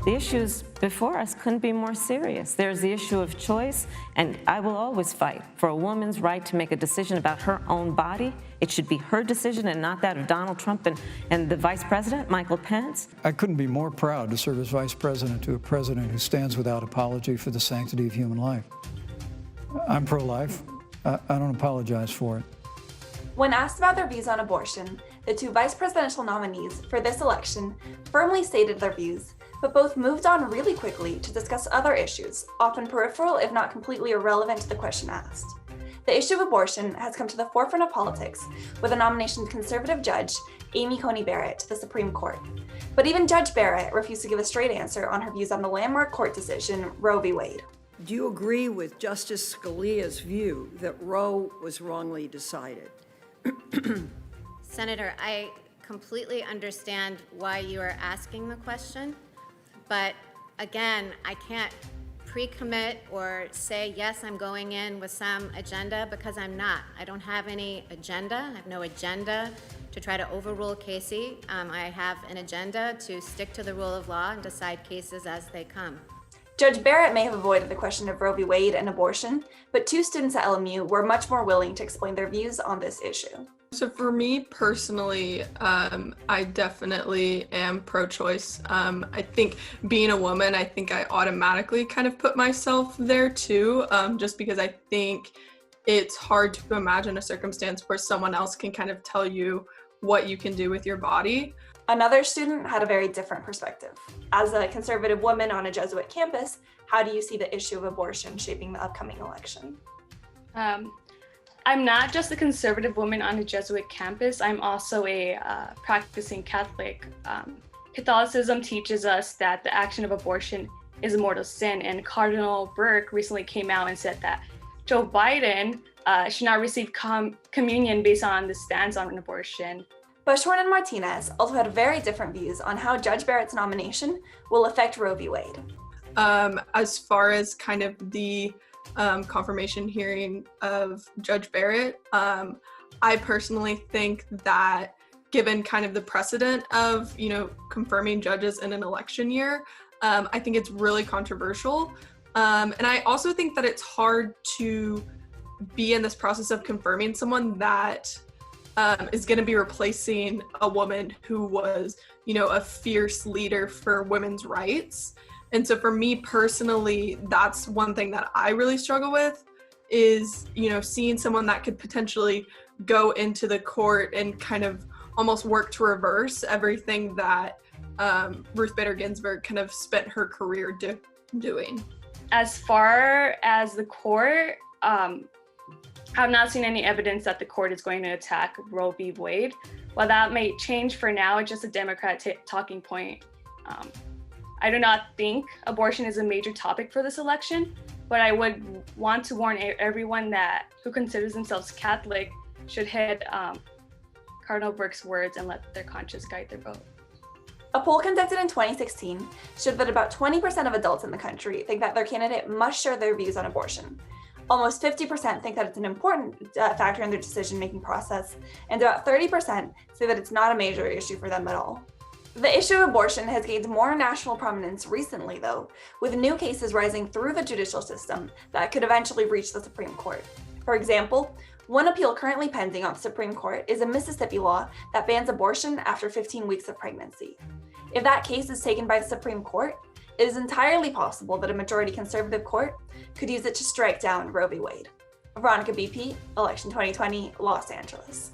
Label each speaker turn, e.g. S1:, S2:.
S1: The issues before us couldn't be more serious. There's the issue of choice, and I will always fight for a woman's right to make a decision about her own body. It should be her decision and not that of Donald Trump and the Vice President, Michael Pence.
S2: I couldn't be more proud to serve as Vice President to a president who stands without apology for the sanctity of human life. I'm pro-life. I don't apologize for it.
S3: When asked about their views on abortion, the two vice presidential nominees for this election firmly stated their views, but both moved on really quickly to discuss other issues, often peripheral if not completely irrelevant to the question asked. The issue of abortion has come to the forefront of politics with the nomination of conservative judge Amy Coney Barrett to the Supreme Court. But even Judge Barrett refused to give a straight answer on her views on the landmark court decision Roe v. Wade.
S4: Do you agree with Justice Scalia's view that Roe was wrongly decided?
S5: Senator, I completely understand why you are asking the question, but again, I can't pre-commit or say, yes, I'm going in with some agenda, because I'm not. I don't have any agenda. I have no agenda to try to overrule Casey. I have an agenda to stick to the rule of law and decide cases as they come.
S3: Judge Barrett may have avoided the question of Roe v. Wade and abortion, but two students at LMU were much more willing to explain their views on this issue.
S6: So for me personally, I definitely am pro-choice. I think being a woman, I think I automatically kind of put myself there too, just because I think it's hard to imagine a circumstance where someone else can kind of tell you what you can do with your body.
S3: Another student had a very different perspective. As a conservative woman on a Jesuit campus, how do you see the issue of abortion shaping the upcoming election?
S7: I'm not just a conservative woman on a Jesuit campus, I'm also a practicing Catholic. Catholicism teaches us that the action of abortion is a mortal sin, and Cardinal Burke recently came out and said that Joe Biden should not receive communion based on the stance on abortion.
S3: Bushhorn and Martinez also had very different views on how Judge Barrett's nomination will affect Roe v. Wade.
S6: As far as kind of the confirmation hearing of Judge Barrett, I personally think that given kind of the precedent of, confirming judges in an election year, I think it's really controversial. And I also think that it's hard to be in this process of confirming someone that is going to be replacing a woman who was, a fierce leader for women's rights. And so for me personally, that's one thing that I really struggle with is, seeing someone that could potentially go into the court and kind of almost work to reverse everything that Ruth Bader Ginsburg kind of spent her career doing.
S7: As far as the court, I've not seen any evidence that the court is going to attack Roe v. Wade. While that may change for now, it's just a Democrat talking point. I do not think abortion is a major topic for this election, but I would want to warn everyone who considers themselves Catholic should heed Cardinal Burke's words and let their conscience guide their vote.
S3: A poll conducted in 2016 showed that about 20% of adults in the country think that their candidate must share their views on abortion. Almost 50% think that it's an important factor in their decision-making process, and about 30% say that it's not a major issue for them at all. The issue of abortion has gained more national prominence recently, though, with new cases rising through the judicial system that could eventually reach the Supreme Court. For example, one appeal currently pending on the Supreme Court is a Mississippi law that bans abortion after 15 weeks of pregnancy. If that case is taken by the Supreme Court, it is entirely possible that a majority conservative court could use it to strike down Roe v. Wade. Veronica BP, Election 2020, Los Angeles.